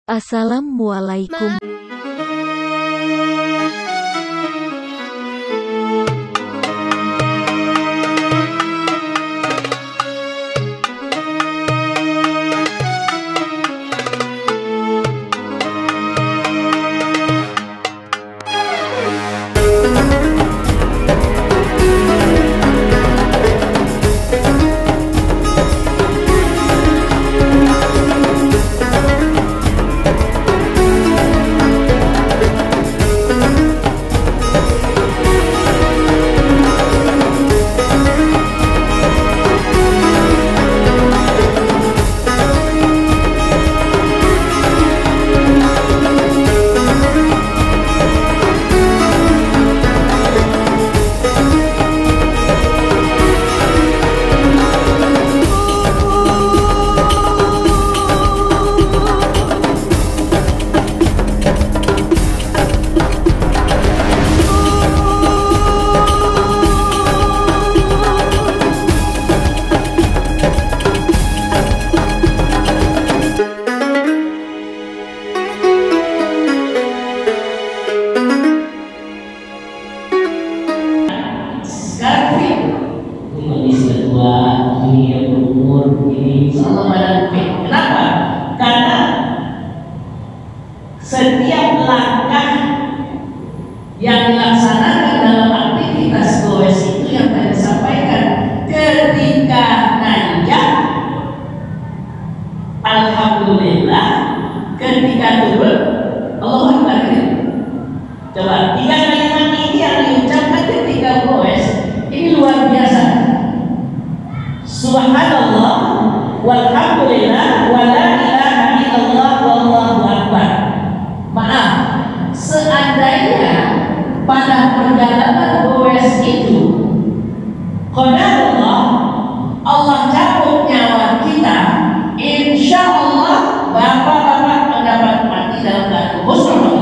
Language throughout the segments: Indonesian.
Assalamualaikum. Kenapa? Karena setiap langkah yang dilaksanakan dalam aktivitas goes itu yang saya sampaikan, ketika nanjak alhamdulillah, ketika turun Allahu Akbar. Coba 3 kalimat ini yang diucapkan ketika goes ini luar biasa. Subhanallah walhamdulillah wa la ilaha illallah wallahu akbar. Maaf, seandainya pada perjalanan goes itu qadarullah Allah cabut nyawa kita, insya Allah bapak-bapak mendapat mati dalam keadaan muslim.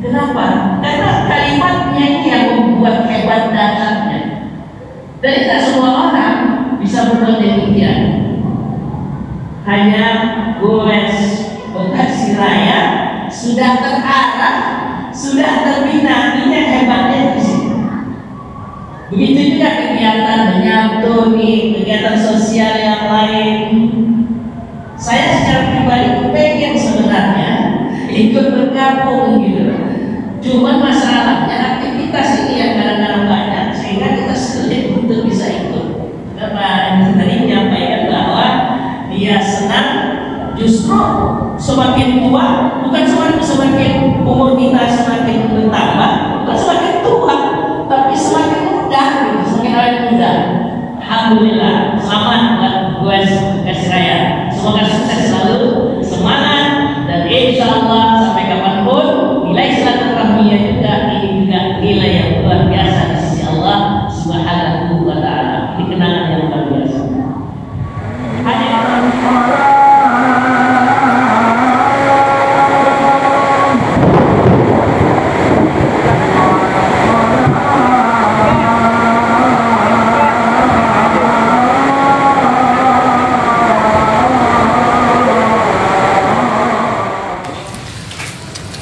Kenapa? Karena kalimatnya ini yang membuat hebat dasarnya. Dan tidak semua orang bisa berbuat demikian. Hanya goes Bekasi Raya sudah terarah, sudah terbina. Ini hebatnya di sini. Begitu juga kegiatan menyantuni, kegiatan sosial yang lain. Saya secara pribadi pengen sebenarnya ikut bergabung gitu. Cuman masalahnya aktivitas ini yang kadang-kadang banyak sehingga kita sulit untuk bisa ikut. Pak tadi menyampaikan bahwa dia senang, justru semakin tua, bukan semakin umur kita semakin bertambah, bukan semakin tua, tapi semakin muda, gitu, semakin awet muda. Alhamdulillah, selamat buat goes Bekasi Raya. Semoga sukses selalu, semangat, dan insya Allah sampai kapanpun nilai silaturahminya juga ini juga nilai yang luar biasa di sisi Allah Subhanahu wa Ta'ala. Ini kenangan yang luar biasa.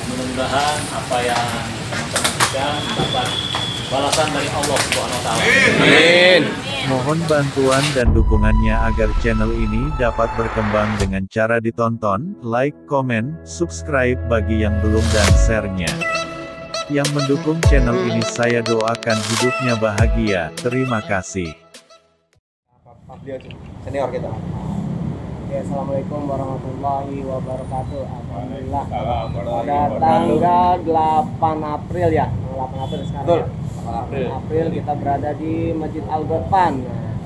Mudah-mudahan apa yang teman-teman berikan dapat balasan dari Allah Subhanahu wa Ta'ala. Amin. Mohon bantuan dan dukungannya agar channel ini dapat berkembang dengan cara ditonton, like, komen, subscribe bagi yang belum dan share-nya. Yang mendukung channel ini saya doakan hidupnya bahagia. Terima kasih. Senior kita. Ya, Assalamualaikum warahmatullahi wabarakatuh. Alhamdulillah. Pada tanggal 8 April ya, 8 April sekarang. Betul. Ya. 8 April kita berada di Masjid Al-Ghotfan. Nah,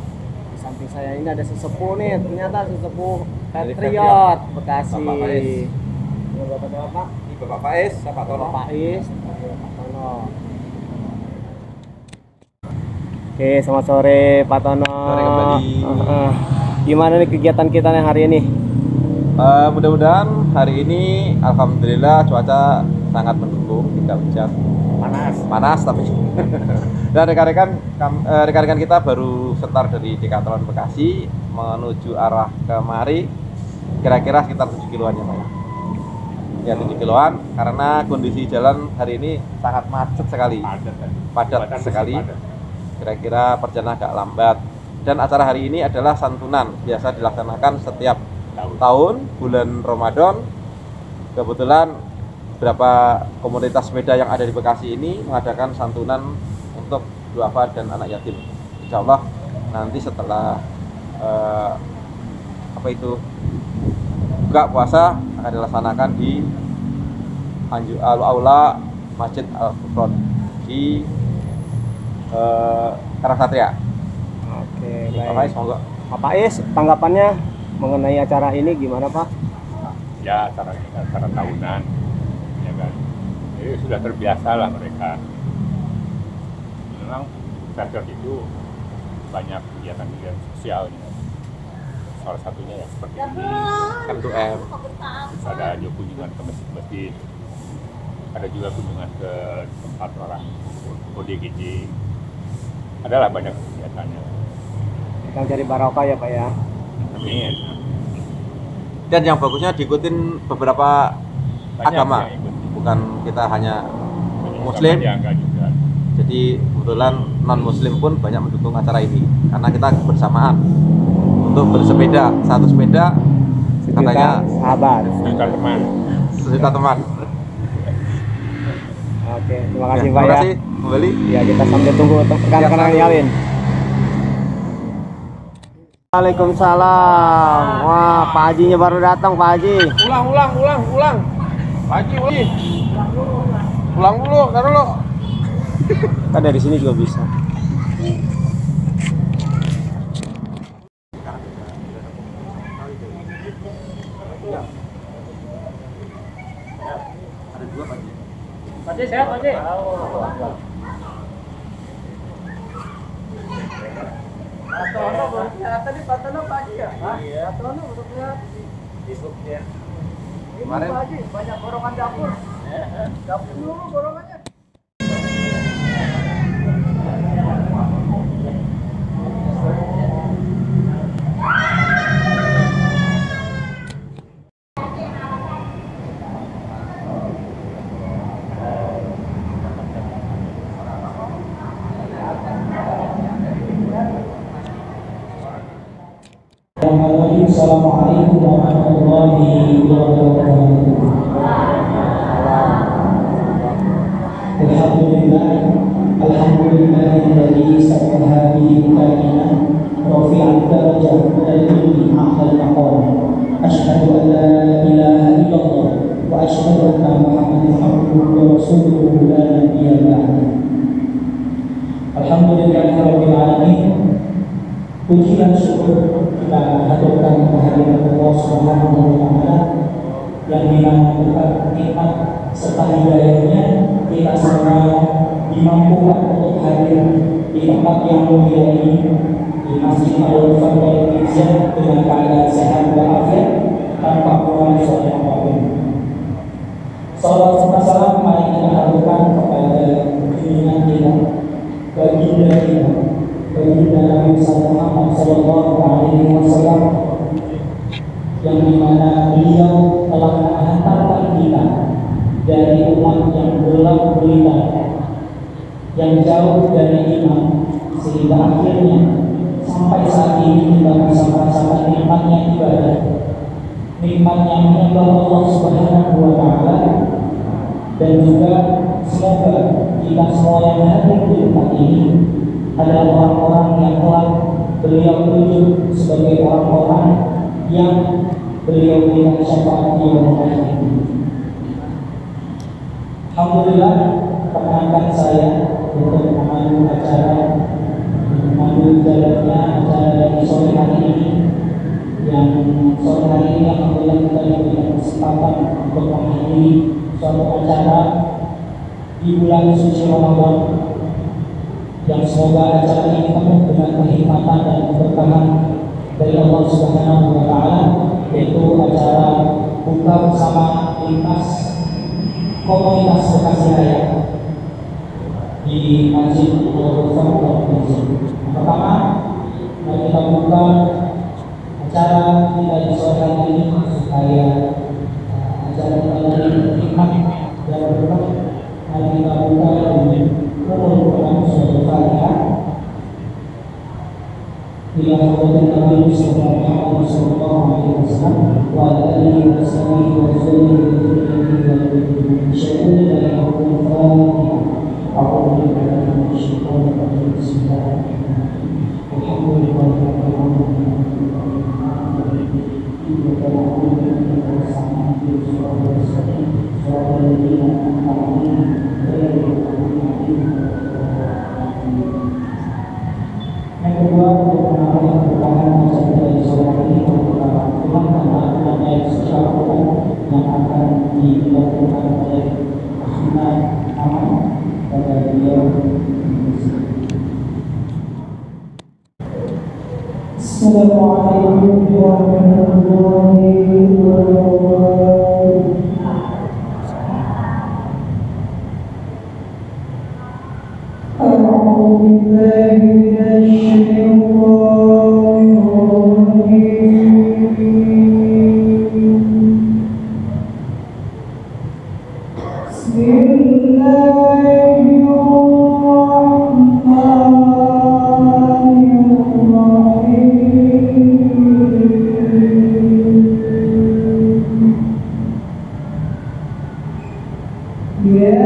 di samping saya ini ada sesepuh nih, ternyata sesepuh Patriot Bekasi. Bapak Faiz. Ini Bapak. Ini Bapak Faiz, Pak Tono. Pak Faiz, Pak Tono. Oke, selamat sore Pak Tono. Sore kembali. Gimana nih kegiatan kita nih hari ini? Mudah-mudahan hari ini alhamdulillah cuaca sangat mendukung, tidak hujan. Panas tapi dan rekan-rekan kita baru setar dari Dekathlon Bekasi menuju arah kemari kira-kira sekitar 7 kiloan ya Pak. Ya 7 kiloan karena kondisi jalan hari ini sangat macet sekali. Padat sekali. Kira-kira perjalanan agak lambat. Dan acara hari ini adalah santunan, biasa dilaksanakan setiap tahun bulan Ramadan. Kebetulan beberapa komunitas sepeda yang ada di Bekasi ini mengadakan santunan untuk duafa dan anak yatim. Insya Allah nanti setelah buka puasa akan dilaksanakan di aula Masjid Al-Furqan di Karangsatria. Oke, Pak baik. Faiz, monggo. Pak Faiz, tanggapannya mengenai acara ini gimana Pak? Ya acara tahunan, ya kan. Jadi sudah terbiasa lah mereka. Memang Patriot itu banyak kegiatan-kegiatan sosialnya. Salah satunya ya seperti ini. M2M. Ada juga kunjungan ke masjid-masjid. Ada juga kunjungan ke tempat orang ODGJ. Adalah banyak kegiatannya. Yang cari barokah ya Pak ya. Amin. Dan yang bagusnya diikutin beberapa Banyak agama, yang ikut. bukan kita hanya Banyak Muslim. yang enggak juga. Jadi kebetulan non Muslim pun banyak mendukung acara ini karena kita bersamaan untuk bersepeda, satu sepeda katanya Sahabat. Sejuta teman. sejuta teman. Oke, terima Ya, kasih Pak terima ya. kasih kembali. Ya, kita sambil tunggu rekan-rekan yang lain. Waalaikumsalam. Wah, Pak Hajinya baru datang, Pak Haji. Ulang. Pak Haji, ulang dulu, taruh dulu. Kan dari sini juga bisa. Pak Haji sehat, Pak Haji? Patono baru kelihatan nih, Patono Pak Haji ya? Iya. Patono baru kelihatan. Kemarin Pak Haji, banyak borongan dapur. Dapur dulu borongannya. Assalamualaikum warahmatullahi wabarakatuh. Alhamdulillahilladzi sabbaha bihi kaina rafi'al darajah wa yudhi ma'al maqam. Asyhadu an la ilaha illallah wa asyhadu anna Muhammadan abduhu wa rasuluhu la nabiyya ba'dahu. Alhamdulillahirabbil alamin. Puji dan syukur kita haturkan kehadiran Allah Subhanahu wa Ta'ala yang dimana berkat nikmat serta hidayahnya kita semua dimampukan untuk hadir di tempat yang mulia ini di Masjid Al-Furqan dengan keadaan sehat walafiat tanpa kurang suatu apapun. Salawat serta salam mari kita haturkan kepada junjungan kita, baginda kita, baginda Nabi Muhammad Sallallahu Alaihi Wasallam, yang dimana beliau telah menghantarkan kita dari umat yang gelap gulita, yang jauh dari iman, sehingga akhirnya sampai saat ini kita bisa merasakan nikmatnya ibadah, nikmatnya menyembah Allah Subhanahu wa Ta'ala, dan juga semoga kita semua yang hadir di tempat ini adalah orang-orang yang telah beliau tunjuk sebagai orang-orang yang beliau berikan syafaat di yaumul akhir. Alhamdulillah, perkenankan saya untuk memandu acara, memandu jalannya acara dari sore hari ini. Yang sore hari ini alhamdulillah kita diberikan kesempatan untuk menghadiri suatu acara di bulan suci Ramadan, yang semoga acara ini penuh dengan kehikmatan dan keberkahan dari Allah Subhanahu wa Ta'ala, yaitu acara buka bersama lintas komunitas Bekasi Raya di Masjid Al-Furqan. Pertama, mari kita buka acara kita di sore hari ini Nabi Muhammad sallallahu alaihi wasallam wa ala alihi wa sahbihi wa sallam yang kedua, untuk mengenai pertahanan dari sholat ini merupakan karena ada sesuatu yang akan dilakukan oleh Ahmad Aman pada beliau. Assalamualaikum warahmatullahi wabarakatuh. أعوذ بالله من الشيطان الرجيم بسم الله الرحمن الرحيم يا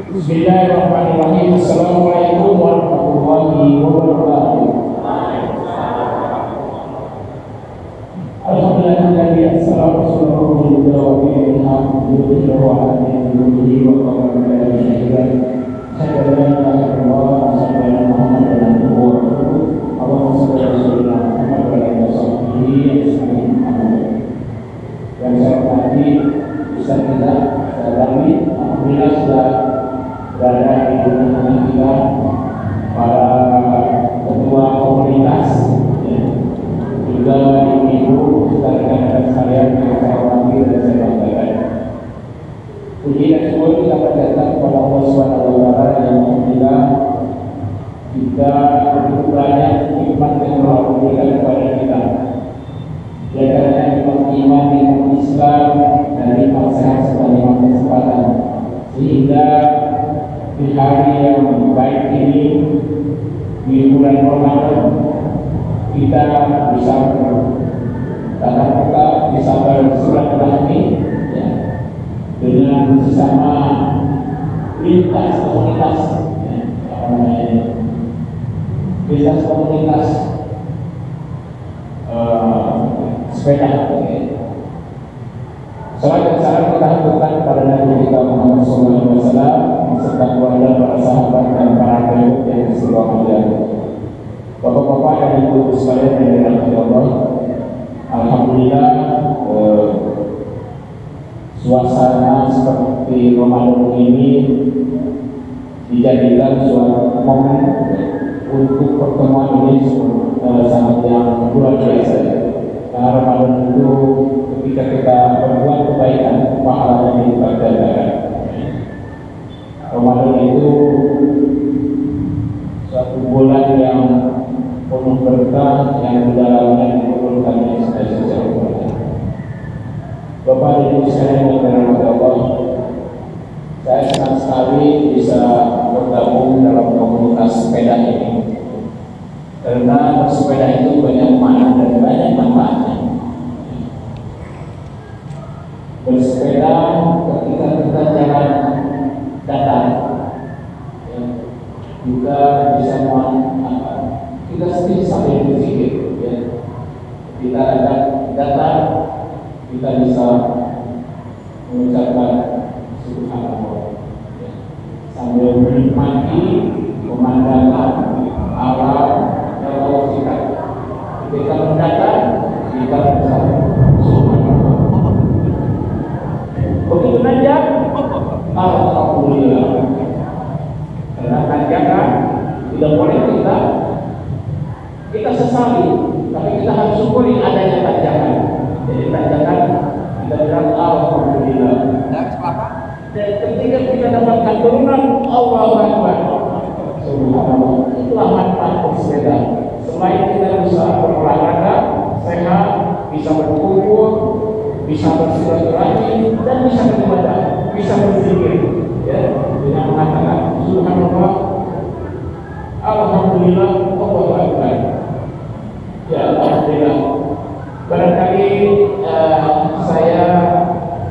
Bismillahirrahmanirrahim. Assalamualaikum warahmatullahi wabarakatuh. Alhamdulillah assalamualaikum warahmatullahi yang saya hormati bisa kita dalami, alhamdulillah sudah berada di tengah kita para ketua komunitas, juga ibu-ibu, saudara-saudara sekalian yang saya hormati dan saya banggakan. Puji dan syukur kita panjatkan kepada Allah Subhanahu wa Ta'ala yang alhamdulillah kita begitu banyak nikmat yang Allah berikan kepada kita. Ya karena nikmat iman, nikmat Islam, dan nikmat sehat serta nikmat kesempatan, sehingga di hari yang baik ini, di bulan Ramadan, kita bisa bertatap muka, bisa bersilaturahmi ya, dengan sesama lintas komunitas ya, lintas komunitas sepeda. Salam dan salam kita haturkan kepada Nabi kita Muhammad SAW serta keluarga, para sahabat dan para pengikut yang istiqomah mulia. Bapak-bapak dan ibu sekalian yang dirahmati Allah, alhamdulillah suasana seperti Ramadan ini dijadikan suatu momen untuk pertemuan ini sangat yang luar biasa. Karena Ramadan itu ketika kita berbuat kebaikan, pahalanya dilipat gandakan. Ramadan itu suatu bulan yang penuh berkah, yang di dalamnya dikumpulkannya segala sesuatu. Bapak dan Ibu sekalian yang dirahmati Allah, saya senang sekali bisa bergabung dalam komunitas sepeda ini. Karena bersepeda itu banyak makna dan banyak manfaatnya. Bersepeda ketika kita jalan datar, ya, juga bisa kita sendiri sambil berpikir, ya. Kita datar, kita bisa mengucapkan subhanallah, ya. Sambil menikmati pemandangan alam yang Allah ciptakan. Ketika mendatar, kita bisa subhanallah. Begitu nanjak, alhamdulillah. Karena nanjakan tidak boleh kita sesali, tapi kita harus syukuri adanya tanjakan. Jadi tanjakan kita bilang alhamdulillah. Dan ketika kita dapatkan turunan, Allahu Akbar. Subhanallah. Itulah manfaat bersepeda. Selain kita bisa berolahraga sehat, bisa berkumpul, bisa bersilaturahmi, dan bisa beribadah, bisa berzikir, ya, dengan mengatakan subhanallah, alhamdulillah, Allahu Akbar. Ya, alhamdulillah. Barangkali saya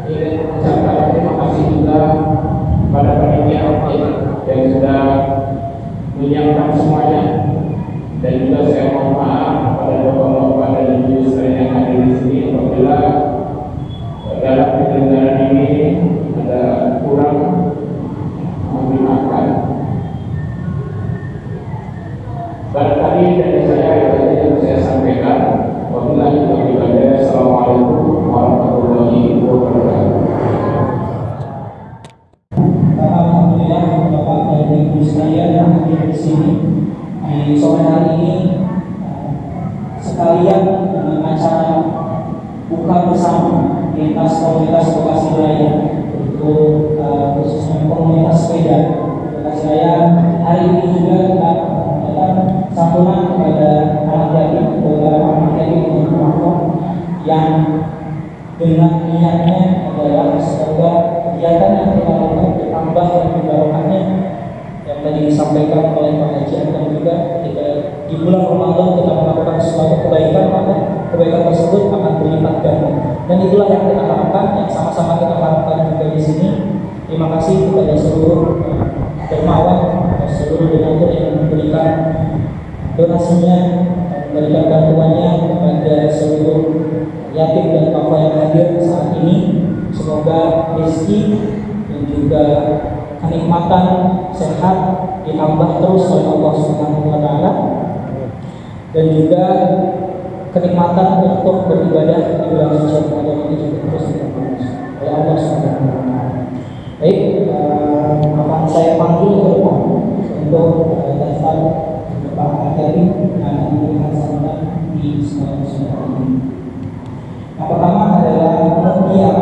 ingin mengucapkan terima kasih juga pada panitia yang sudah menyiapkan semuanya, dan juga saya mohon maaf pada bapak-bapak dan ibu sekalian yang hadir di sini apabila dalam penyelenggaraan ini ada kurang, mohon dimaafkan. Barangkali dari saya yang saya sampaikan. Wabillahi taufiq. Assalamualaikum warahmatullahi wabarakatuh. Alhamdulillah, Bapak dan Ibu sekalian yang hadir di sini di sore hari ini, sekalian acara buka bersama lintas komunitas Bekasi Raya untuk khususnya komunitas sepeda Bekasi Raya. Hari ini juga kita mengadakan santunan kepada anak yatim, beberapa anak yatim di Purwokerto yang dengan niatnya adalah semoga kegiatan yang kita lakukan bertambah dan barokahnya yang tadi disampaikan oleh Pak Haji, dan juga ketika di bulan Ramadan kita melakukan suatu kebaikan, maka kebaikan tersebut akan berlipat ganda. Dan itulah yang kita harapkan, yang sama-sama kita harapkan juga di sini. Terima kasih kepada seluruh dermawan, seluruh donatur yang memberikan donasinya, memberikan bantuannya kepada seluruh yatim dan papa yang hadir saat ini. Semoga rezeki dan juga kenikmatan sehat ditambah terus oleh Allah Subhanahu wa taala, dan juga kenikmatan untuk beribadah di bulan suci Ramadan ini juga terus ditambah oleh Allah Subhanahu wa taala. Baik, akan saya panggil ke depan untuk daftar Bapak Akari yang akan memberikan sambutan di sekolah ini. Yang pertama adalah Mutia.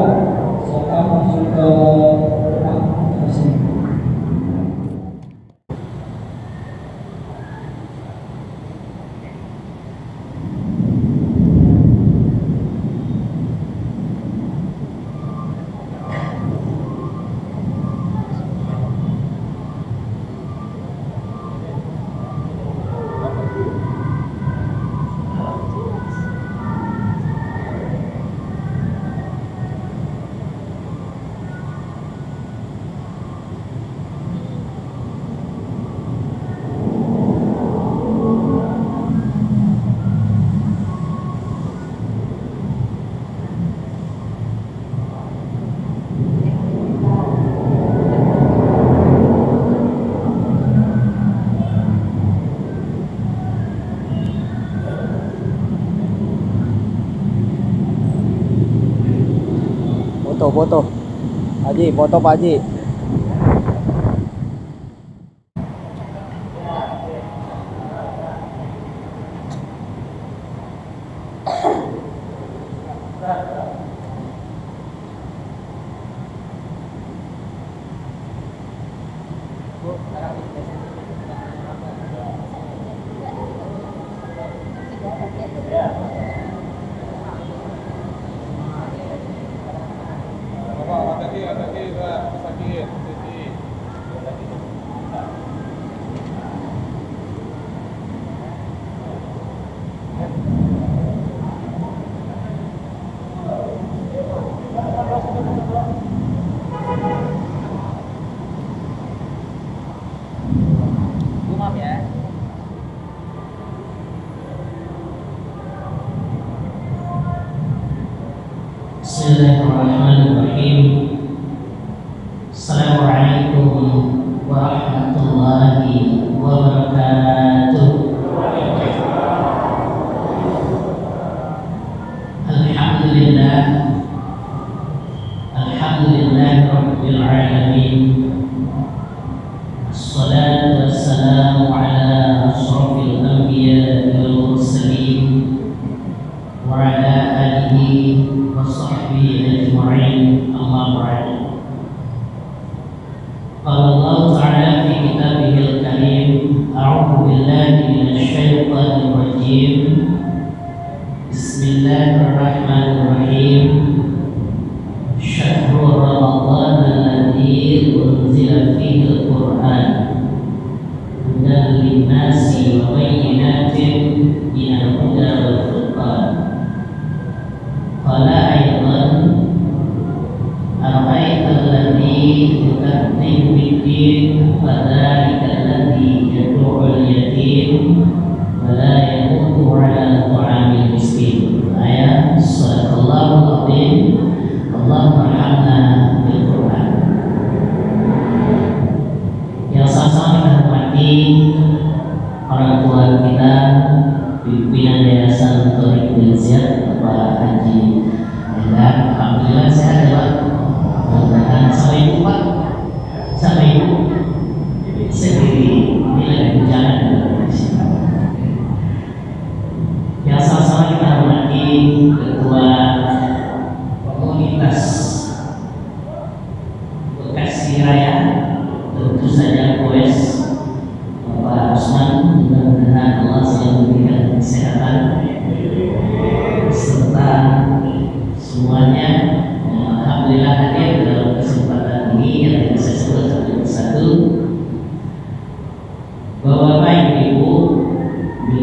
Silakan masuk ke depan di sini. Foto. Haji, foto Pak Haji. Bismillahirrahmanirrahim. Assalamualaikum warahmatullahi wabarakatuh. Alhamdulillah Rabbil alamin. Assalatu wassalamu ala ashrafil anbiya wal mursalin wa ala alihi wa sahbihi ajma'in, amma ba'd. Qala Allah ta'ala fi kitabihil karim, a'udzu billahi minasy syaithanir rajim. Bismillahirrahmanirrahim. Syahrul Ramadan alladzi unzila fihi al-Qur'an hudan lin-nasi wa bayyinatin minal huda wal furqan. Qala aydan ara'aita alladzi yukadzibu bid-din fadzalika alladzi yad'u al-yatim wa la yamutu 'ala ta'amil miskin. Ayat Sadaqallahul Azim. Allahumma arhamna bil Qur'an. Yang sama-sama kita hormati orang tua kita, pimpinan Yayasan Thoriq Ziyad, Bapak Haji Endar. Alhamdulillah sehat ya Pak. Mudah-mudahan sama ibu Pak, sama ibu sendiri nilai berjalan. Yang sama-sama kita hormati Ketua Komunitas Bekasi Raya, tentu saja Koes Bapak Usman. Mudah-mudahan Allah selalu memberikan kesehatan serta semuanya. Alhamdulillah hadir dalam kesempatan ini yang bisa sebut satu persatu. Bapak-bapak, ibu-ibu,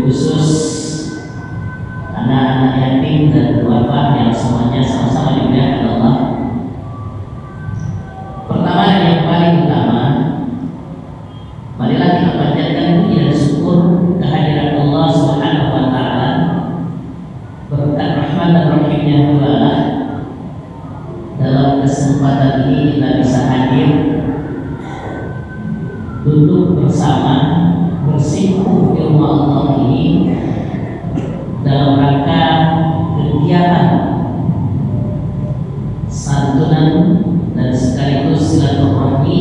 khusus anak-anak yatim dan duafa yang semuanya sama-sama dimuliakan Allah. Pertama dan yang paling utama, marilah kita panjatkan puji dan syukur kehadiran Allah Subhanahu wa taala. Berkat rahmat dan rahimnya Allah, dalam kesempatan ini kita bisa hadir duduk bersama bersimpuh di rumah Allah ini dalam rangka kegiatan santunan dan sekaligus silaturahmi,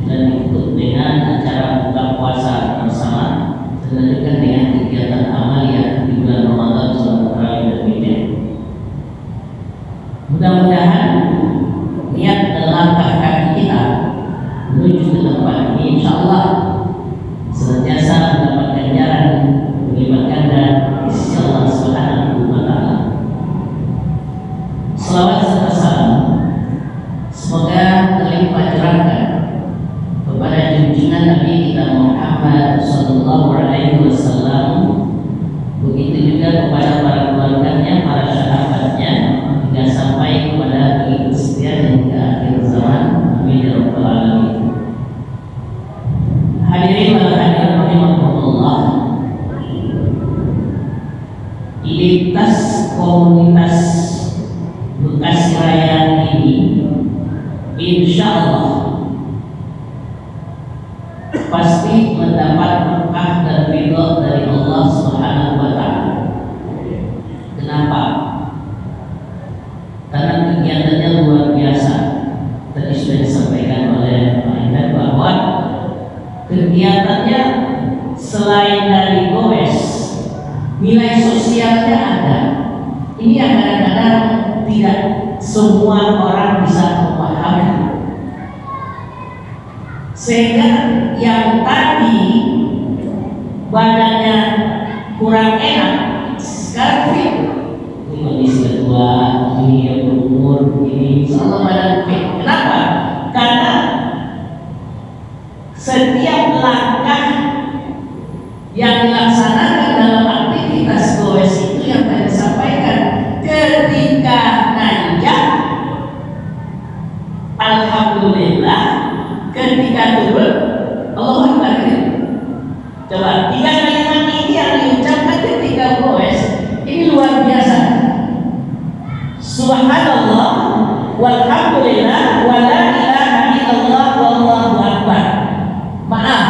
dan ditutup dengan acara buka puasa bersama, dilanjutkan dengan kegiatan amalia di bulan Ramadan salat tarawih dan witir. Mudah-mudahan niat dan langkah kaki kita menuju ke tempat ini insyaallah senantiasa mendapat ganjaran berlipat ganda di sisi Allah Subhanahu wa taala. Selawat serta salam semoga terlimpah curahkan kepada junjungan Nabi kita Muhammad sallallahu alaihi wasallam, begitu juga kepada para keluarganya, para sahabatnya, hingga sampai kepada pengikut setia hingga akhir zaman. Amin ya rabbal alamin. Hadirin para hadirin rahimahumullah, identitas komunitas Bekasi Raya ini insya Allah pasti mendapat berkah dan ridho dari Allah Subhanahu wa taala. Kenapa? Karena kegiatannya luar biasa. sosialnya ada. Ini yang kadang-kadang tidak semua orang bisa memahami. Sehingga yang tadi badannya kurang enak, sekarang fit. Ini kondisi kedua, ini yang berumur, ini selalu badan fit. Kenapa? Karena setiap langkah yang dilaksanakan dalam aktivitas goes itu yang tadi sampaikan, ketika nanjak, alhamdulillah, ketika turun, Allahu Akbar. Coba 3 kalimat ini yang diucapkan ketika goes ini luar biasa. Subhanallah, walhamdulillah, wala ilaha illallah, wallahu akbar. Maaf,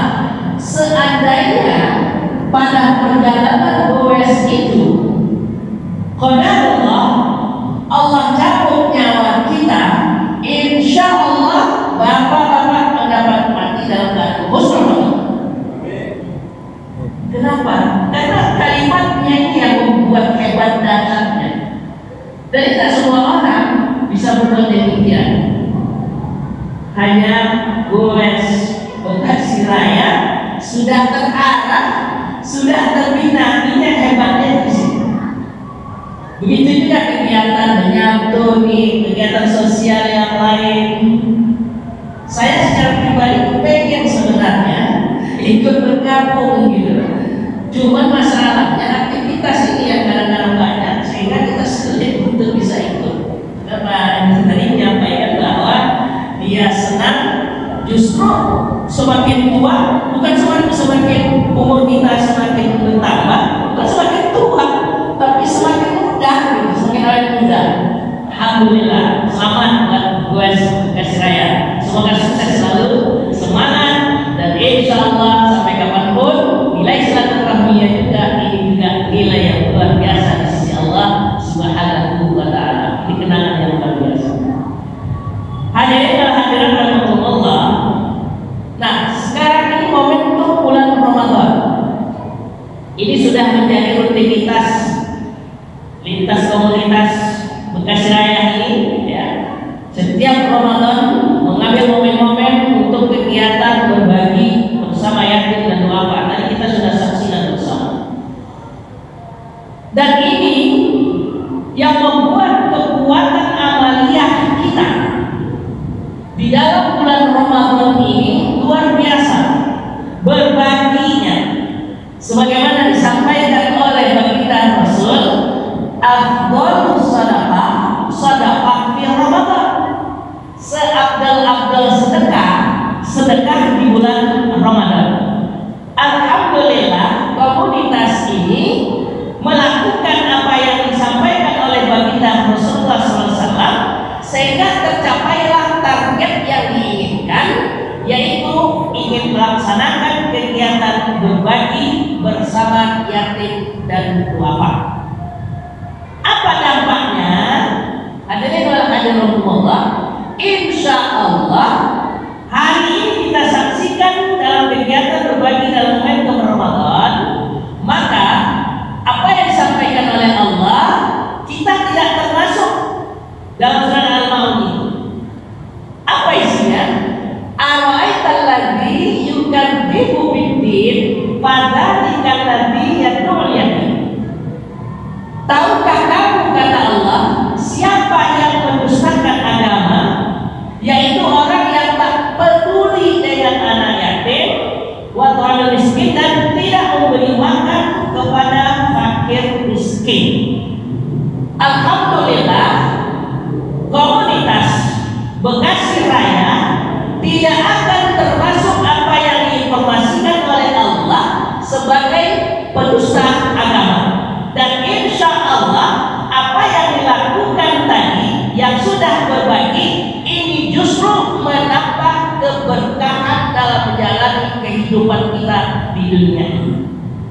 seandainya pada perjalanan goes itu qadarullah Allah cabut nyawa kita, insya Allah bapak-bapak mendapat mati dalam keadaan muslim. Kenapa? Karena kalimatnya ini yang membuat hebat dasarnya. Dan tidak semua orang bisa berbuat demikian. Hanya goes Bekasi Raya sudah terarah, sudah terbina, minyak hebatnya di sini. Begitu juga kegiatan menyatu, kegiatan sosial yang lain. Saya secara pribadi pengen sebenarnya ikut bergabung gitu. Cuman masalahnya aktivitas ini yang kadang-kadang banyak sehingga kita sulit untuk bisa ikut. Karena yang tadi menyampaikan bahwa dia senang, justru semakin tua, bukan semakin umur kita semakin bertambah, bukan semakin tua, tapi semakin muda, gitu, semakin awet muda. Alhamdulillah, selamat buat goes Bekasi Raya. Semoga sukses selalu, semangat, dan insya Allah sampai kapanpun nilai silaturahminya juga ini juga nilai yang luar biasa di sisi Allah Subhanahu wa Ta'ala. Ini kenangan yang luar biasa. Hadirin dan hadirat rahimakumullah. Nah, sekarang ini momentum bulan Ramadan. Ini sudah menjadi rutinitas lintas komunitas Bekasi Raya ini, ya. Setiap Ramadan mengambil momen-momen untuk kegiatan berbagi bersama yatim dan duafa. Tadi kita sudah saksikan bersama. Dan ini yang membuat kekuatan amaliyah kita di dalam bulan Ramadan ini luar biasa. Berbaginya, sebagaimana disampaikan oleh baginda Rasul, afdhalus sadaqah sadaqah fi Ramadan. Seabdal-abdal sedekah di bulan Ramadan. Alhamdulillah, komunitas ini melakukan apa yang disampaikan oleh baginda Rasulullah SAW, sehingga tercapailah target yang diinginkan, yaitu ingin melaksanakan kegiatan berbagi bersama yatim dan duafa. Apa dampaknya? Hadirin wal hadiratullah, insya Allah hari ini kita saksikan dalam kegiatan berbagi dalam momentum Ramadan. Maka apa yang disampaikan oleh Allah, kita tidak termasuk dalam surat Al-Maun itu. Apa isinya? Ara'aital ladzi yukadzibu bid-din fadzalika alladzi yad'ul yatim. Tahukah kamu, kata Allah, siapa yang mendustakan agama, yaitu orang yang tak peduli dengan anak yatim, wa ta'ala miskin, dan tidak memberi makan kepada fakir miskin. Alhamdulillah, komunitas Bekasi Raya tidak akan termasuk apa yang diinformasikan oleh Allah sebagai pedusta agama. Dan insya Allah apa yang dilakukan tadi yang sudah berbagi ini justru menambah keberkahan dalam menjalani kehidupan kita di dunia ini.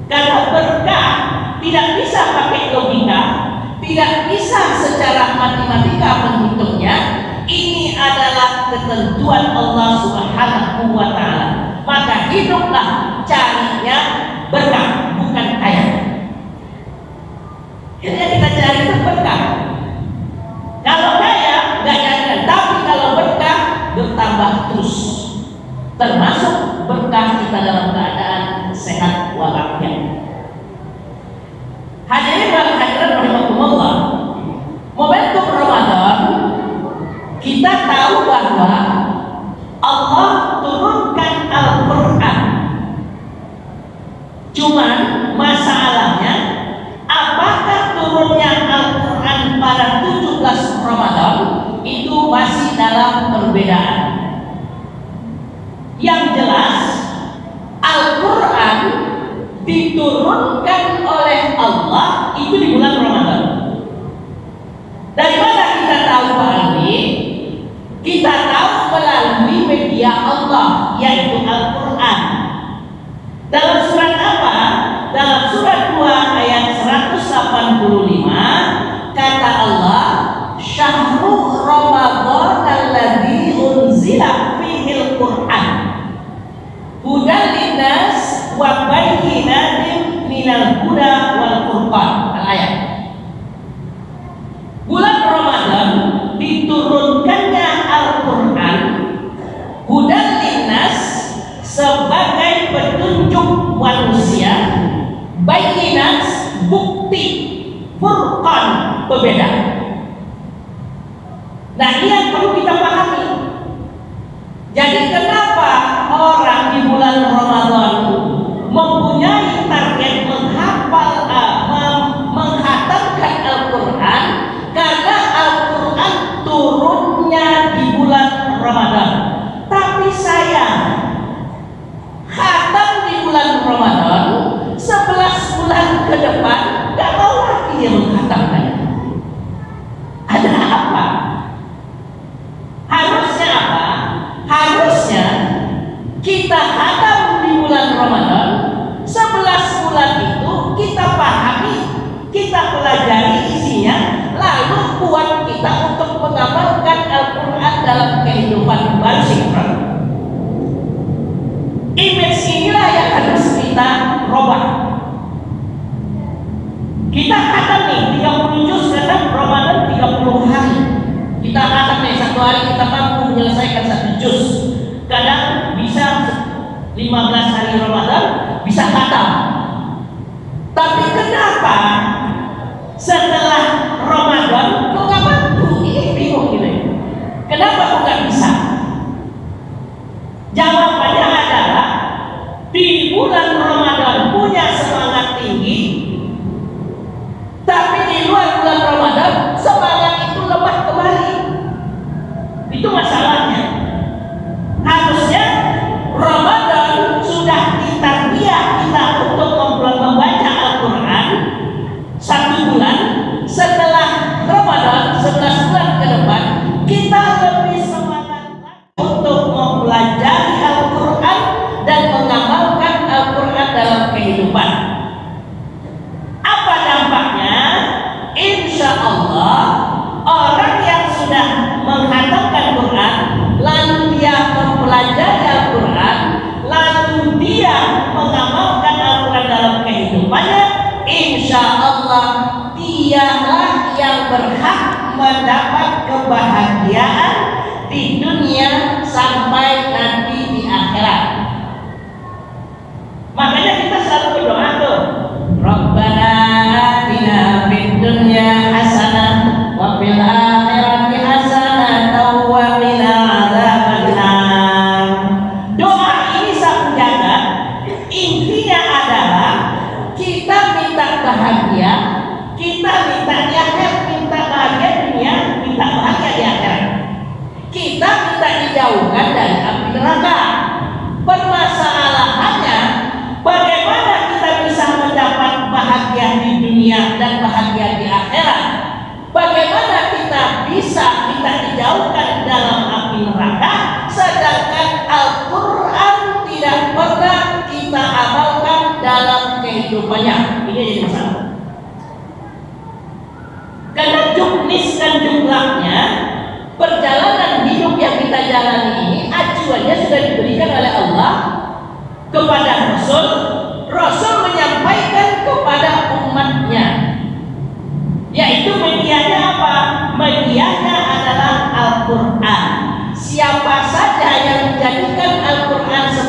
Karena berkah tidak bisa pakai logika, tidak bisa secara matematika menghitungnya. Ini adalah ketentuan Allah Subhanahu wa Ta'ala. Maka hiduplah carinya berkah, bukan kaya. Yang kita cari itu berkah. Kalau kaya nggak nyari, tapi kalau berkah bertambah terus. Termasuk berkah kita dalam keadaan sehat walafiat. Hadirin dan hadirat rahimakumullah, momentum Ramadan kita tahu bahwa Allah turunkan Al-Quran. Cuman masalahnya, apakah turunnya Al-Quran pada 17 Ramadan itu masih dalam perbedaan. Yang jelas Al-Quran diturunkan oleh Allah itu di bulan Ramadan. Dari mana kita tahu Pak Alwi? Kita tahu melalui media Allah, yaitu Al-Quran. Dalam surat apa? Dalam surat 2 ayat 185 kata Allah, Syahrul Ramadan alladzi unzila fihil Qur'an hudan linnas wa bayyinatin minal huda wal furqan. Al-ayat. Bulan Ramadan diturunkannya Al-Quran hudan linnas sebagai petunjuk manusia, bayyinat bukti, furqan pembeda. Nah, ini yang perlu kita pahami. Jadi kenapa orang di bulan Ramadan mempunyai target menghatamkan Al-Quran? Karena Al-Quran turunnya di bulan Ramadan. Tapi sayang, khatam di bulan Ramadan 11 bulan ke depan gak mau lagi dia menghatamkan. Ada apa? Harusnya apa? Harusnya kita khatam di bulan Ramadan 11 bulan itu kita pahami, kita pelajari isinya, lalu buat kita untuk mengamalkan Al-Quran dalam kehidupan bersihkan. Image inilah yang harus kita robah. Kita khatam nih 30 juz, kadang Ramadan 30 hari. Kita khatam nih satu hari kita mampu menyelesaikan 1 juz. Kadang bisa 15 hari Ramadan bisa khatam. Tapi kenapa setelah Ramadan kok nggak mampu? Ini bingung gitu. Kenapa kok nggak bisa? Jawabannya adalah di bulan Ramadan punya semangat tinggi, tapi di luar bulan Ramadan semangat itu lemah kembali. Itu masalahnya. Harusnya Ramadan sudah ditarbiyah kita untuk membaca Al-Quran 1 bulan. Setelah Ramadan 11 bulan ke depan kita lebih semangat untuk mempelajari Al-Quran dan mengamalkan Al-Quran dalam kehidupan. Apa dampaknya? Insya Allah orang yang sudah menghatamkan Quran, lalu dia mempelajari Al-Quran, lalu dia mengamalkan Al-Quran dalam kehidupannya, insya Allah dialah yang berhak mendapat kebahagiaan di dunia sampai nanti di akhirat. Makanya kita selalu berdoa tuh, Rabbana atina fid dunya hasanah wa fil akhirati hasanah wa qina adzabannar. Doa ini sang jaga intinya adalah kita minta bahagia, kita mintanya minta bahagia dunia, minta bahagia di akhirat. Kita minta dijauhkan dari api neraka. Permasalahannya, bagaimana kita bisa mendapat bahagia di dunia dan bahagia di akhirat? Bagaimana kita bisa dijauhkan dalam api neraka, sedangkan Al-Quran tidak pernah kita amalkan dalam kehidupannya? Ini jadi masalah. Karena juknis dan jumlahnya perjalanan hidup yang kita jalani ini acuannya sudah diberikan oleh Allah kepada Rasul. Rasul menyampaikan kepada umatnya.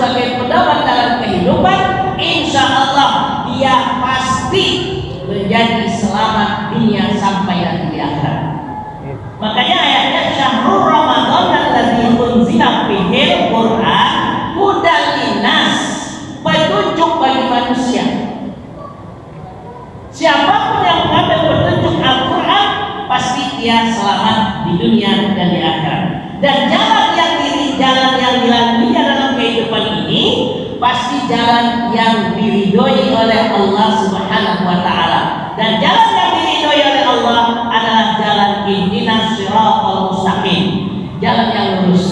sebagai pedoman dalam kehidupan, insya Allah dia pasti menjadi selamat dunia sampai nanti di akhirat. Makanya ayatnya syahrul Ramadan alladzi unzila fihil Qur'an hudan linnas, petunjuk bagi manusia. Siapapun yang mengambil petunjuk Al-Quran pasti dia selamat di dunia dan di akhirat. Dan jalan yang dilaluinya dalam kehidupan ini pasti jalan yang diridhoi oleh Allah Subhanahu wa taala. Dan jalan yang diridhoi oleh Allah adalah jalan ihdinas siratal mustaqim, jalan yang lurus.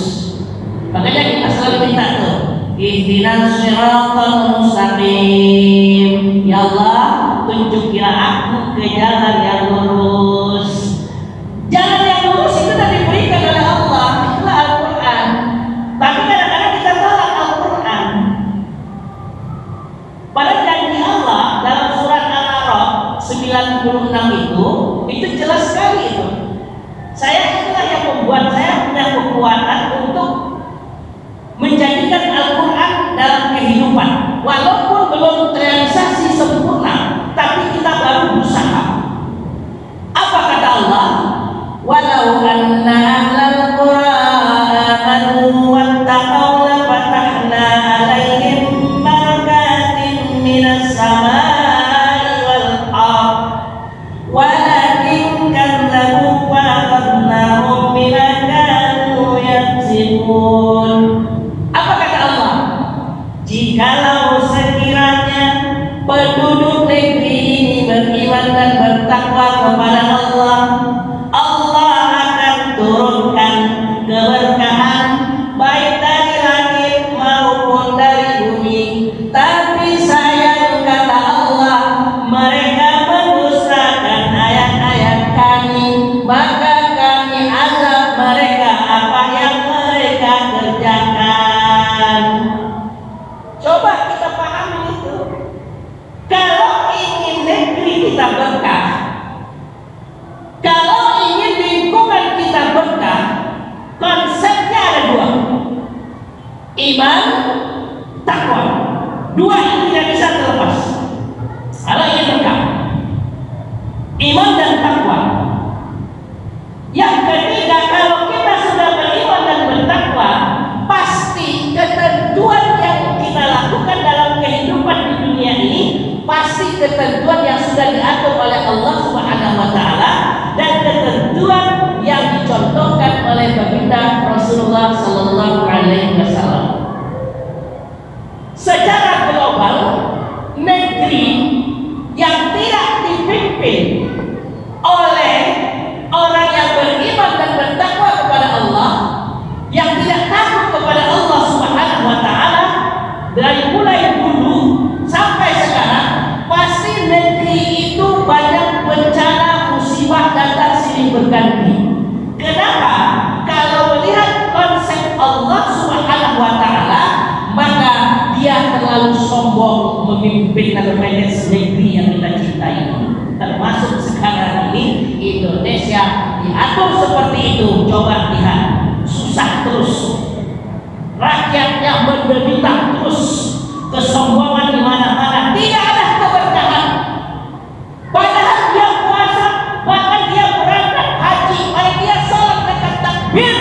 Makanya kita selalu minta tuh, ihdinas siratal mustaqim. Ya Allah, tunjukilah aku ke jalan yang lurus. Jalan yang lurus itu sudah diberikan oleh Allah, itulah Al-Quran. Tapi kadang-kadang kita tolak Al-Quran. Pada janji Allah dalam surat Al-A'raf 96 itu jelas sekali itu. Saya itulah yang membuat saya punya kekuatan untuk menjadikan Al-Quran dalam kehidupan. Walaupun belum terrealisasi sempurna, tapi kita baru berusaha. Apa kata Allah? Walau anna ahlal qura amanu wattaqaw lafatahna alaihim barakatin minas samai wal ardh walakin kadzabu wa akhadnahum bima kanu yaksibun. Apa kata Allah? Jikalau sekiranya penduduk negeri ini beriman dan bertakwa kepada Allah, Allah akan turunkan keberkahan baik dari langit maupun dari bumi. Tapi sayang kata Allah, mereka mendustakan ayat-ayat Kami, maka Kami azab mereka apa yang mereka kerjakan. Coba kita pahami itu. Kalau ingin negeri kita berkah, kalau ingin lingkungan kita berkah, konsepnya ada dua: iman, takwa. Dua ini tidak bisa terlepas. Kalau ingin berkah, iman dan takwa. Yang ketiga, kalau kita sudah beriman dan bertakwa, pasti ketentuan yang kita lakukan dalam kehidupan di dunia ini pasti ketentuan yang sudah diatur oleh Allah Subhanahu wa taala dan ketentuan yang dicontohkan oleh baginda Rasulullah sallallahu alaihi wasallam. Secara global, negeri yang tidak dipimpin oleh orang yang beriman dan bertakwa kepada Allah, yang tidak takut kepada Allah Subhanahu wa taala, dari mulai dulu sampai sekarang pasti negeri itu banyak bencana, musibah datang silih berganti. Kenapa? Kalau melihat konsep Allah Subhanahu wa taala, maka dia terlalu sombong memimpin dan memanage negeri yang kita cintai ini. Termasuk sekarang ini Indonesia diatur seperti itu. Coba lihat, susah terus, rakyatnya menderita terus, kesombongan di mana-mana, tidak ada keberkahan. Padahal dia puasa, bahkan dia berangkat haji, bahkan dia sholat dekat takbir,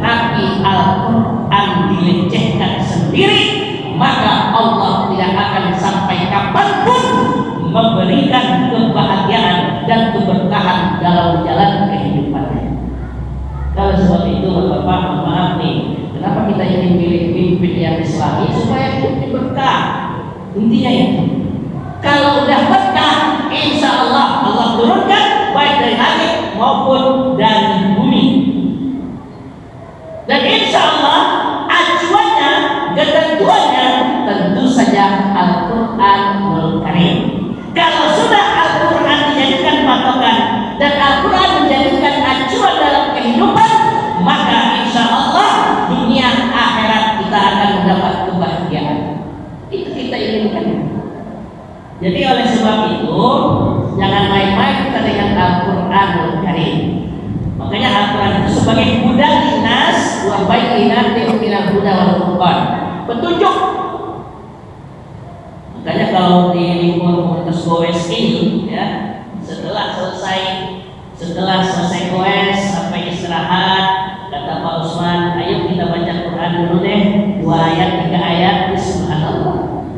tapi Al-Quran dilecehkan sendiri, maka Allah tidak akan sampai kapanpun memberikan kebahagiaan dan keberkahan dalam jalan kehidupannya. Kalau sebab itu Bapak, maaf nih, kenapa kita ingin pilih pimpin yang Islami supaya hidup berkah? Intinya itu. Kalau udah berkah, insya Allah Allah turunkan baik dari langit maupun dari bumi. Dan insya Allah acuannya, ketentuannya tentu saja Al-Quranul Karim. Kalau sudah Al-Quran dijadikan patokan dan Al-Quran menjadikan acuan dalam kehidupan, maka insya Allah dunia akhirat kita akan mendapat kebahagiaan. Itu kita inginkan. Jadi oleh sebab itu jangan main-main kita dengan Al-Quranul Karim. Makanya Al-Quran itu sebagai hudan linnas wa bayyinatin minal huda wal furqan. petunjuk. Makanya kalau di lingkungan komunitas goes ini, ya, setelah selesai goes sampai istirahat, kata Pak Usman, ayo kita baca Quran dulu deh, 2 ayat 3 ayat. Subhanallah,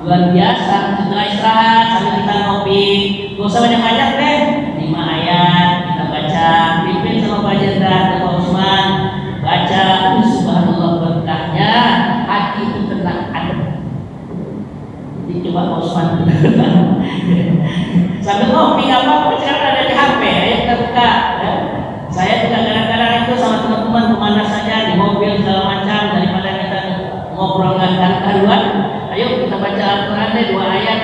luar biasa. Setelah istirahat sambil kita ngopi, gak usah banyak-banyak deh, 5 ayat kita baca, pimpin sama Pak Jenderal, kata Pak Usman, baca. Subhanallah, berkahnya hati itu tenang, adem. Jadi coba Pak Usman sambil ngopi nggak apa-apa, sekarang ada di HP, ayo kita buka, ya. Saya juga kadang-kadang itu sama teman-teman kemana saja, di mobil segala macam, daripada kita ngobrol nggak karuan, ayo kita baca Al-Quran deh, 2 ayat,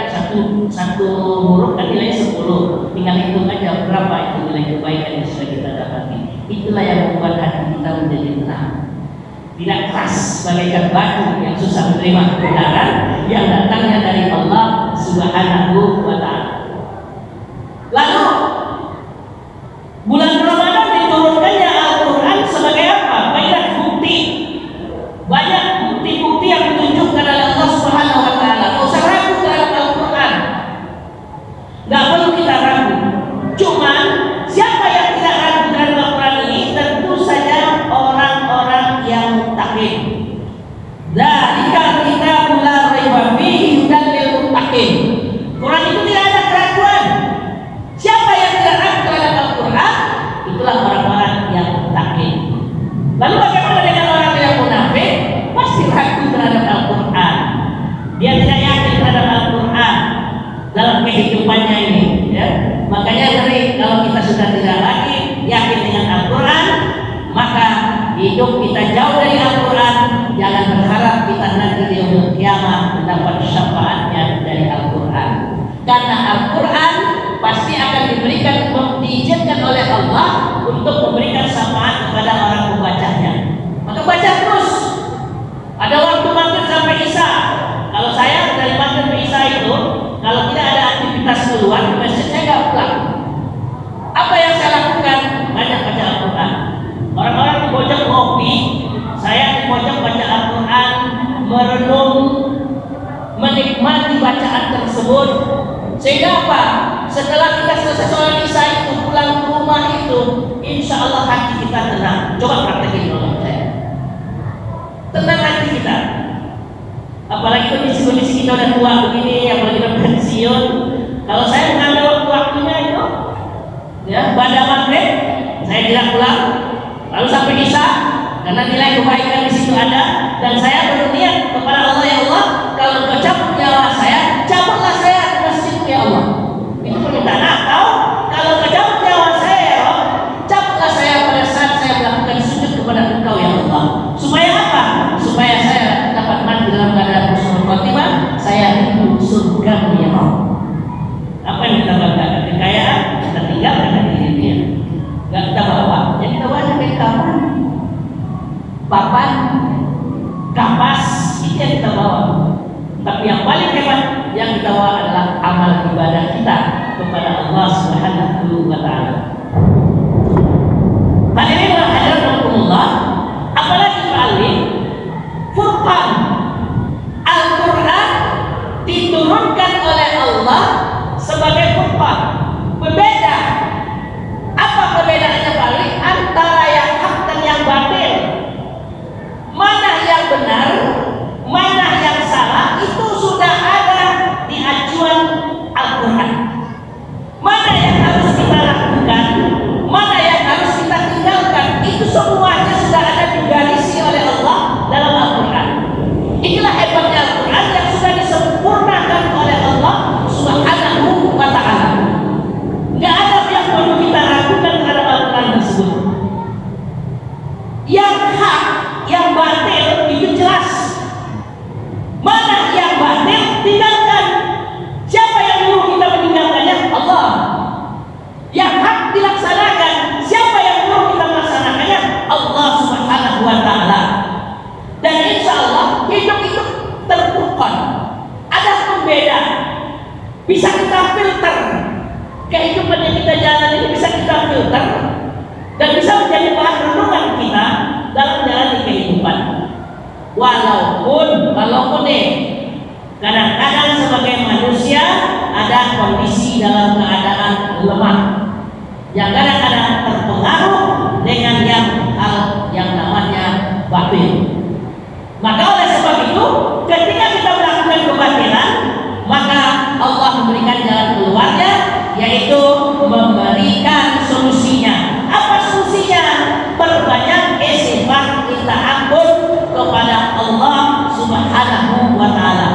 satu huruf kan nilai 10, tinggal hitung aja berapa itu nilai kebaikan yang sudah kita dapati. Itulah yang membuat hati kita menjadi tenang, tidak keras bagaikan batu yang susah menerima kebenaran yang datangnya dari Allah Subhanahu wa Ta'ala. Lalu bulan Ramadan diturunkannya Al-Quran sebagai apa? Banyak bukti, banyak bukti-bukti yang ditunjukkan oleh Allah Subhanahu wa Ta'ala. Tidak usah ragu terhadap Al-Quran, nggak perlu kita ragu. Cuman siapa yang tidak ragu terhadap Al-Quran ini? Tentu saja orang-orang yang muttaqin. Dzalika kitabul la raiba fihi hudan lil muttaqin. Quran itu tidak ada keraguan. Siapa yang tidak ragu terhadap Al-Quran, itulah orang-orang yang muttaqin. Lalu bagaimana dengan orang yang munafik? Pasti ragu terhadap Al-Quran. Dia tidak yakin terhadap Al-Quran dalam kehidupannya ini, ya. Makanya ngeri kalau kita sudah tidak lagi yakin dengan Al-Quran, maka hidup kita jauh dari Al-Quran. Jangan berharap kita nanti di yaumul kiamah mendapat syafaatnya dari Al-Quran, karena Al-Quran pasti akan diizinkan oleh Allah untuk memberikan syafaat kepada orang pembacanya. Maka baca terus. Ada waktu maghrib sampai isya. Kalau saya dari maghrib ke isya itu, kalau tidak ada aktivitas keluar, biasanya saya nggak pulang. Apa yang saya lakukan? Banyak baca Al-Quran. Orang-orang di pojok ngopi, saya di pojok baca Al-Quran, merenung, menikmati bacaan tersebut. Sehingga apa? Setelah kita selesai sholat isya itu, pulang ke rumah itu, insya Allah hati kita tenang. Coba praktekin dulu saya. Tenang hati kita. Apalagi kondisi-kondisi kita udah tua begini, apalagi udah pensiun. Kalau saya mengambil waktu-waktunya itu, ya, pada maghrib saya tidak pulang, lalu sampai isya, karena nilai kebaikan di situ ada, dan saya berniat kepada Allah, ya Allah, kalau Engkau cabut nyawa saya, cabutlah saya di masjid, ya Allah. Itu permintaan. Atau kalau Engkau cabut nyawa saya, ya Allah, cabutlah saya pada saat saya melakukan sujud kepada Engkau, ya Allah. Supaya apa? Supaya saya dapat mati dalam keadaan husnul khotimah, saya rindu surga, ya Allah. Apa yang kita banggakan? Kekayaan kita tinggalkan dari diri dia, nggak kita bawa. Yang kita bawa kayak kapan, papan, kapas, itu yang kita bawa. Tapi yang paling hebat yang kita bawa adalah amal ibadah kita kepada Allah Subhanahu wa Ta'ala. Hadirin wa hadirat rahimakumullah, apalagi kali Furqan, Al-Quran diturunkan oleh Allah sebagai Furqan, berbeda. Apa perbedaannya paling antara yang hak dan yang batil? Mana yang benar, mana yang salah, itu sudah ada di acuan Al-Quran. Mana yang harus kita lakukan, mana yang harus kita tinggalkan, itu semuanya sudah ada digarisi oleh Allah dalam Al-Quran. Inilah hebatnya Al-Quran yang sudah disempurnakan oleh Allah Subhanahu wa Ta'ala. Nggak ada yang perlu kita ragukan terhadap Al-Quran tersebut. Yang hak, yang batil itu jelas. Mana yang batil, tinggalkan. Siapa yang nyuruh kita meninggalkannya? Allah. Yang hak dilaksanakan. Siapa yang nyuruh kita melaksanakannya? Allah Subhanahu wa Ta'ala. Dan insya Allah hidup itu terpurukkan. Ada pembeda. Bisa kita filter. Kehidupan yang kita jalan ini bisa kita filter dan bisa menjadi bahan renungan kita dalam menjalani kehidupan. walaupun nih kadang-kadang sebagai manusia ada kondisi dalam keadaan lemah yang kadang-kadang terpengaruh dengan hal yang namanya batin. Maka oleh sebab itu ketika kita melakukan kebatilan, maka Allah memberikan jalan keluarnya, yaitu memberikan solusinya. Apa solusinya? Perbanyak istighfar, minta ampun kepada Allah Subhanahu wa Ta'ala.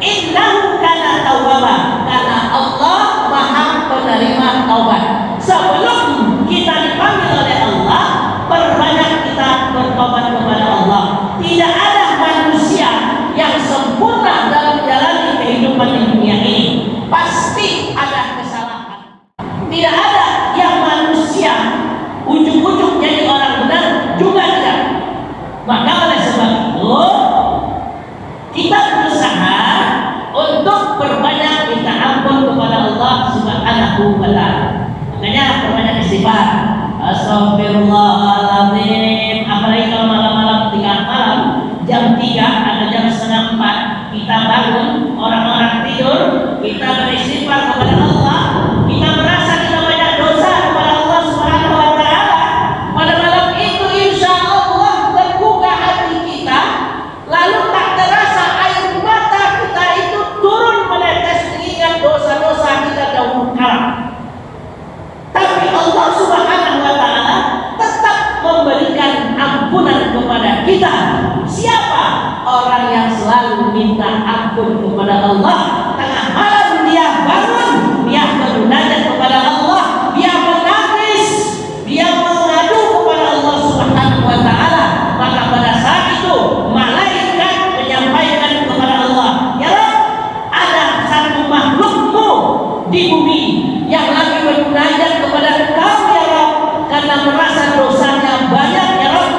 Innahu kana tawwaba, karena Allah Maha penerima taubat. Sebelum kita dipanggil oleh Allah, perbanyak kita bertobat kepada Allah. Tidak ada manusia yang sempurna dalam menjalani kehidupan di dunia ini. Pasti ada kesalahan. Tidak ada yang manusia ujung-ujung jadi orang benar, juga tidak. Maka oleh sebab itu kita berusaha untuk berbanyak minta ampun kepada Allah Subhanahu wa Ta'ala. Makanya berbanyak istighfar. Astagfirullahaladzim. Apalagi kalau malam-malam tengah malam jam 3 atau jam setengah 4 kita bangun, orang-orang tidur, kita beristighfar kepada Allah. Kita merasa kita banyak dosa kepada Allah Subhanahu wa Ta'ala. Pada malam itu insya Allah terbuka hati kita, lalu tak terasa air mata kita itu turun menetes mengingat dosa-dosa kita dahulu kala. Tapi Allah Subhanahu wa Ta'ala tetap memberikan ampunan kepada kita. Siapa? Orang yang selalu minta ampun kepada Allah. Tengah malam dia bangun, dia bermunajat kepada Allah, dia menangis, dia mengadu kepada Allah Subhanahu wa Ta'ala. Maka pada saat itu malaikat menyampaikan kepada Allah, ya Rabb, ada satu makhlukmu di bumi yang lagi bermunajat kepada Engkau ya Rabb, karena merasa dosanya banyak ya Rabb.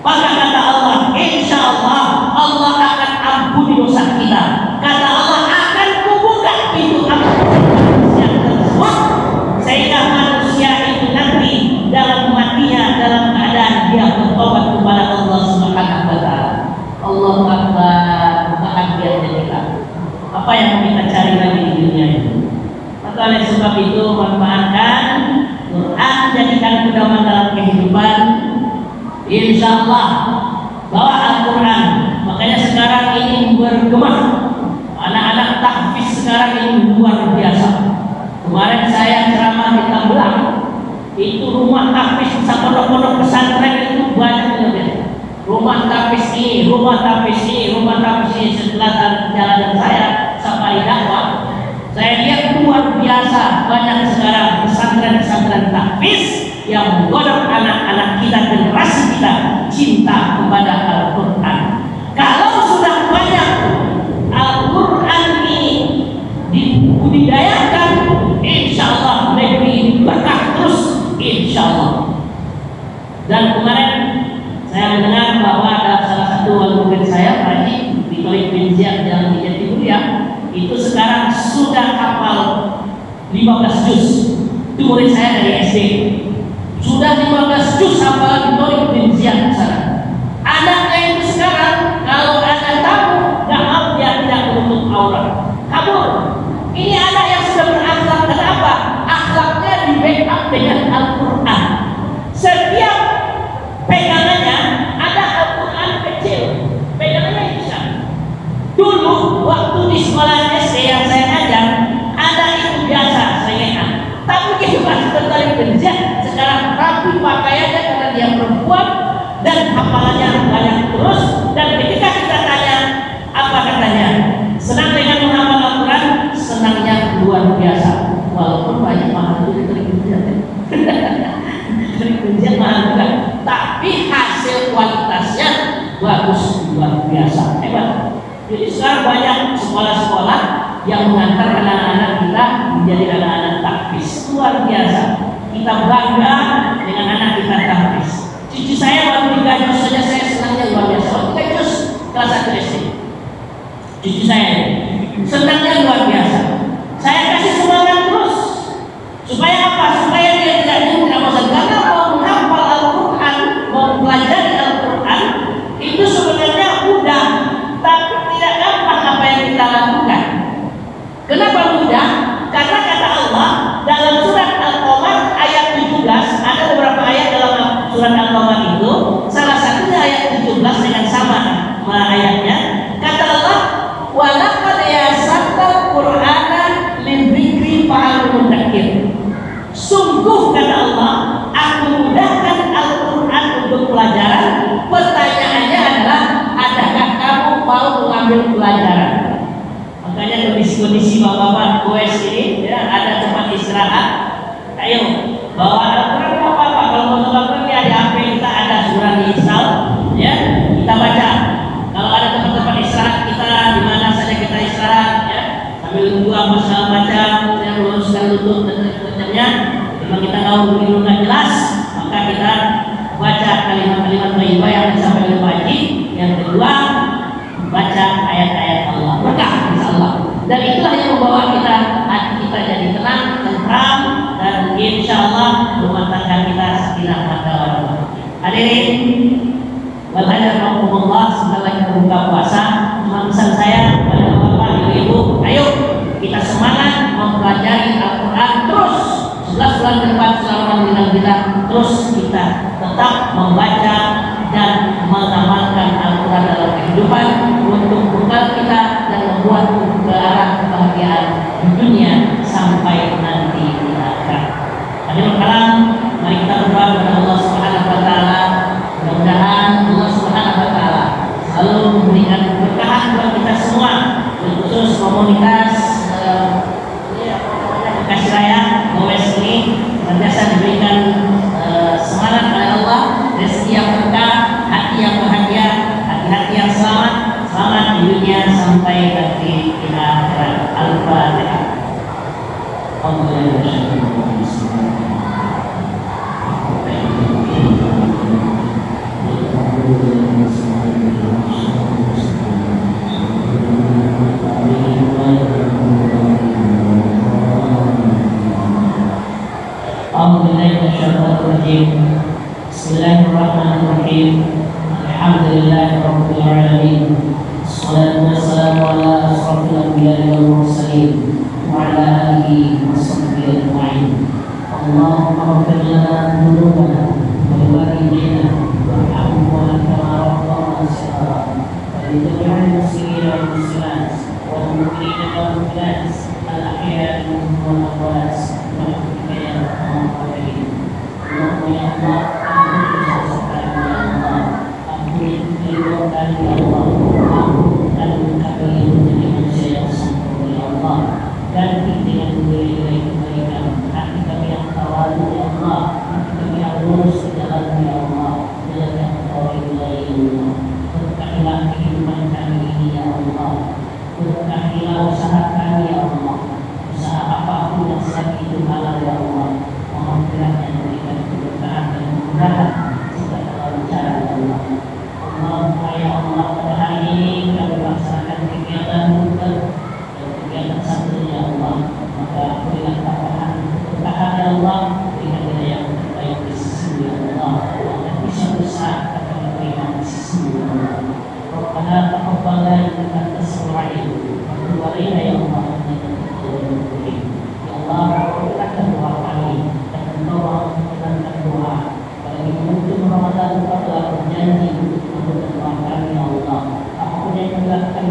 Maka kata Allah, insya Allah Allah akan ampuni dosa kita. Kata Allah, akan kubuka pintu ampun yang tersebut, sehingga manusia itu nanti dalam matinya dalam keadaan dia bertobat kepada Allah Subhanahu wa Ta'ala. Allahu Akbar. Bukan biarnya kita. Apa yang kita cari lagi di dunia ini? Maka oleh sebab itu manfaatkan Quran, jadikan pedoman dalam kehidupan. Insya Allah bawa Al-Quran. Makanya sekarang ini bergema. Anak-anak tahfiz sekarang ini luar biasa. Kemarin saya ceramah di Tambelang, itu rumah tahfiz pondok-pondok pesantren itu banyak banget. Rumah tahfiz ini, rumah tahfiz ini, rumah tahfiz ini. Setelah perjalanan saya sampai dakwah, saya lihat luar biasa banyak sekarang pesantren-pesantren tahfiz yang menggodok anak-anak kita, generasi kita cinta kepada Al-Quran. Kalau sudah banyak Al-Quran ini dibudidayakan, insya Allah negeri ini berkah terus, insya Allah. Dan kemarin saya mendengar bahwa ada salah satu wali murid saya, Pak Haji Bitorik bin Ziyad Jalan di Jatimulia, itu sekarang sudah hafal 15 juz. Itu murid saya dari SD. Sudah 15 juz hafalan Bitorik bin Ziyad sana. Anaknya itu sekarang kalau ada tamu, nggak mau dia tidak menutup aurat, kabur. Ini anak yang sudah berakhlak. Kenapa? Akhlaknya di backup dengan Al-Quran. Setiap pegangannya ada Al-Quran kecil, pegangannya bisa. Dulu waktu di sekolah SD yang saya ngajar, ada itu biasa saya ingat. Tapi begitu Mas Bitorik bin Ziyad sekarang rapi pakaiannya karena dia perempuan dan hafalannya banyak terus. Dan ketika kita tanya apa katanya, senang dengan menghafal Al-Quran, senangnya luar biasa. Walaupun banyak mahal itu Bitorik bin Ziyad, Bitorik bin Ziyad mahal juga, tapi hasil kualitasnya bagus, luar biasa, hebat. Jadi sekarang banyak sekolah-sekolah yang mengantar anak-anak kita menjadi anak-anak tahfiz, luar biasa. Kita bangga dengan anak kita tahfiz. Cucu saya baru 3 juz saja saya senangnya luar biasa. Baru 3 juz kelas 1 SD. Cucu saya senangnya luar biasa. Saya kasih semangat terus. Supaya apa? Supaya dia tidak bosan. Karena mau menghafal Al-Quran, mau belajar Al-Quran, itu sebenarnya Sungguh kata Allah, aku mudahkan Al-Quran untuk pelajaran. Pertanyaannya adalah, adakah kamu mau mengambil pelajaran? Makanya kondisi-kondisi bapak-bapak goes ini, ya, ada tempat istirahat. Ayo bawa Al-Quran apa-apa. Kalau mau Al-Quran ya di HP kita ada surah install, ya kita baca. Kalau ada tempat-tempat istirahat kita, di mana saja kita istirahat, ya sambil tunggu apa segala macam, yang luruskan lutut dan sebagainya. Memang kita tahu begitu nggak jelas, maka kita baca kalimat-kalimat thayyibah yang disampaikan oleh Pak Haji. Yang kedua, baca ayat-ayat Allah, berkah insyaallah. Dan itulah yang membawa kita hati kita jadi tenang, tentram, dan insyaallah rumah tangga kita sakinah mawaddah warahmah. Hadirin wal hadirullah, sebentar lagi berbuka puasa. Cuma pesan saya kepada bapak, ibu, ayo kita semangat mempelajari Al-Quran terus. 11 bulan ke depan selama kita terus kita tetap membaca dan mengamalkan Al-Quran dalam kehidupan untuk bekal kita dan membuat ke arah kebahagiaan di dunia sampai nanti di akhirat. Hadirin kalam, mari kita berdoa kepada Allah Subhanahu wa taala. Mudah-mudahan Allah Subhanahu wa taala selalu memberikan keberkahan buat kita semua, khusus komunitas Bekasi Raya Gowes ini senantiasa diberikan semangat oleh Allah, rezeki yang berkah, hati yang bahagia, hati-hati yang selamat, selamat di dunia sampai nanti di akhirat. Al-Fatihah. Bismillahirrahmanirrahim. Alhamdulillahirabbil alamin. Wassalatu wassalamu ala asyrafil anbiya'i wal mursalin wa ala alihi wa sahbihi ajma'in. Allahumma ighfir lana dhunubana wa liwalidayna warhamhuma kama rabbayana shighara wa li jami'il muslimina wal muslimat wal mu'minina wal mu'minat al-ahya'i minhum wal amwat bi ya arhamar rahimin. Allahumma ya Allah, ampunkan kami ya Allah, ampunkan kami menjadi manusia yang sempurna ya Allah, ganti dengan nilai-nilai kebaikan hati kami yang tawadhu ya Allah, hati kami yang lurus ke jalan ya Allah, jalan yang kau ridhai ya Allah. Berkahilah kehidupan kami ini ya Allah, berkahilah usaha kami ya Allah, usaha apapun yang sedang itu halal ya Allah. Mohon kiranya memberikan keberkahan dan kemudahan serta kelancaran ya Allah. Allahumma ya Allah, pada hari ini kami melaksanakan kegiatan muter dan kegiatan santri ya Allah, maka berilah keberkahan ya Allah, berikan kita yang terbaik di sisi ya Allah, dan bisa bersah akan diberikan di sisi ya Allah. Rabbana taqabbal minna innaka as-sami'ul 'alim wa tub 'alaina ya Allah innaka at-tawwabur rahim. Ya Allah, kabulkan doa kami dan tolong mendengarkan doa. Apalagi menuju Ramadan Engkau telah berjanji untuk mengabulkan doa kami ya Allah. Apapun yang dilakukan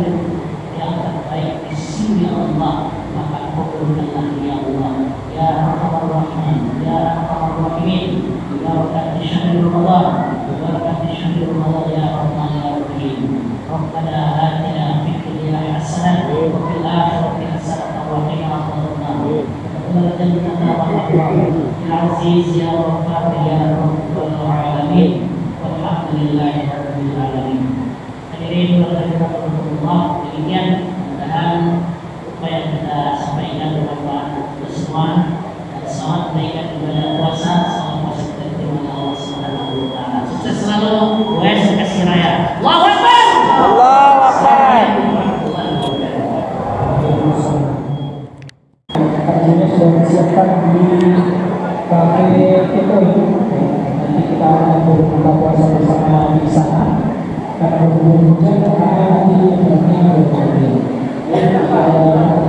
yang terbaik di sisi ya Allah, maka kabulkanlah ya Allah. Ya Arhamar Rahimin, ya Arhamar Rahimin, bi barakati syahr Ramadan, bi barakati syahr Ramadan ya Rahman ya Rahim. Rabbana atina fid dunya hasanah wa fil akhirati hasanah wa qina adzabannar. Ya Aziz ya Rabbah ya Rabbul alamin. Walhamdulillahirabbil alamin. Hadirin Allah, demikian mudah-mudahan apa yang kita sampaikan bermanfaat untuk semua. Selamat menunaikan ibadah puasa, selamat puasa kita diterima Allah Subhanahu wa taala. Sukses selalu, Gowes Bekasi Raya. Allahu Akbar. Allahu Akbar. Kajiannya sudah disiapkan di kafe itu. Nanti kita akan berbuka puasa bersama di sana. Karena berhubung hujan, maka nanti tempatnya berganti. Assalamualaikum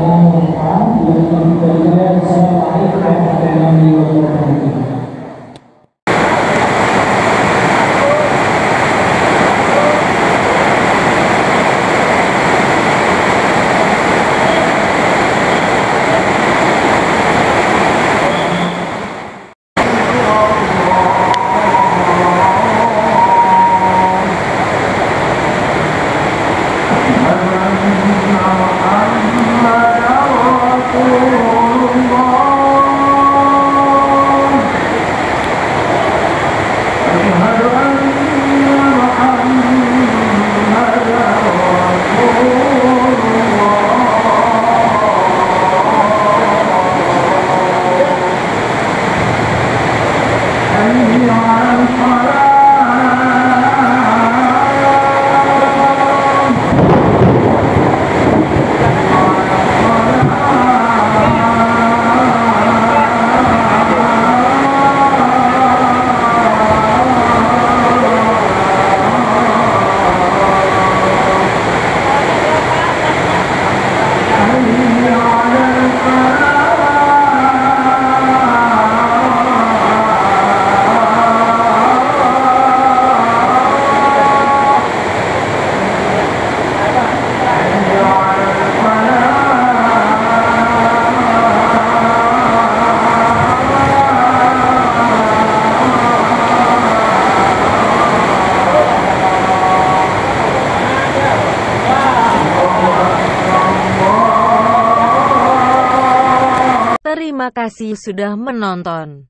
warahmatullahi wabarakatuh. Terima kasih sudah menonton.